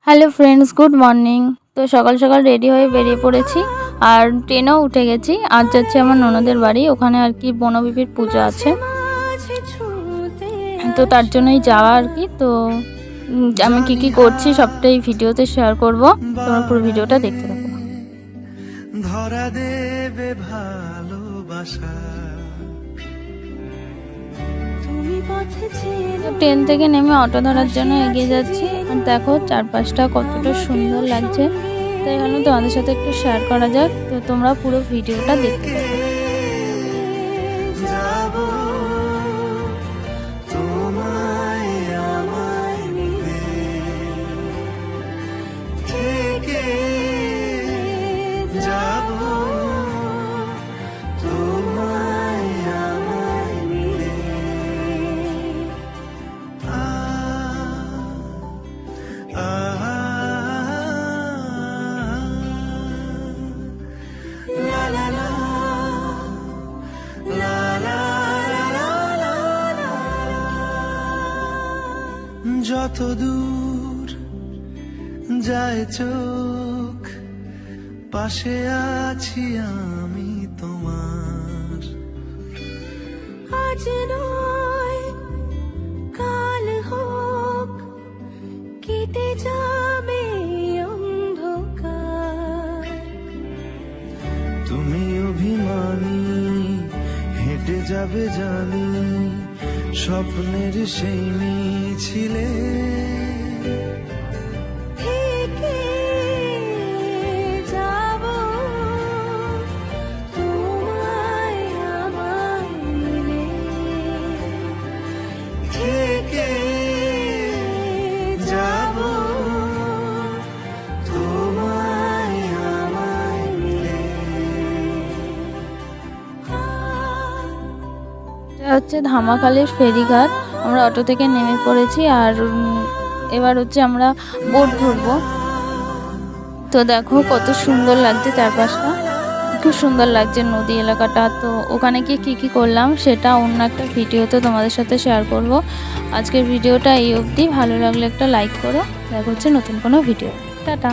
Hello friends, good morning. তো সকাল সকাল রেডি হয়ে বেরিয়ে পড়েছি আর ট্রেনেও উঠে গেছি। আজ যাচ্ছি আমার ননদের বাড়ি, ওখানে আর কি বনবিবির পুজো আছে, তো তার জন্যই যাওয়া আর কি। তো আমি কি করছি সবটাই ভিডিওতে শেয়ার করব, তোমরা পুরো ভিডিওটা দেখতে থাকো। ধরা দেবে ভালোবাসা। ট্রেন থেকে নেমে অটো ধরার জন্য এগিয়ে যাচ্ছি আর দেখো চারপাশটা কতটা সুন্দর লাগছে, তাই ভাবলাম তোমাদের সাথে একটু শেয়ার করা যাক। তো তোমরা পুরো ভিডিওটা দেখতে থাকো। যত দূর যায় চোখ, পাশে আছি আমি তোমার। আজ নয় কাল হোক, কেটে যাবে অন্ধকার। তুমি অভিমানী হেঁটে যাবে জানি, স্বপ্নের সেই মিছিলে থেকে যাব তোমায় আমায় মিলে, থেকে যাব তোমায় আমায় মিলে। এটা হচ্ছে ধামাখালির ফেরিঘাট। আমরা অটো থেকে নেমে পড়েছি আর এবার হচ্ছে আমরা বোট ধরবো। তো দেখো কত সুন্দর লাগছে চারপাশটা, খুব সুন্দর লাগছে নদী এলাকাটা। তো ওখানে গিয়ে কী করলাম সেটা অন্য একটা ভিডিওতে তোমাদের সাথে শেয়ার করব। আজকের ভিডিওটা এই অবধি, ভালো লাগলে একটা লাইক করো। দেখা হচ্ছে নতুন কোনো ভিডিও। টাটা।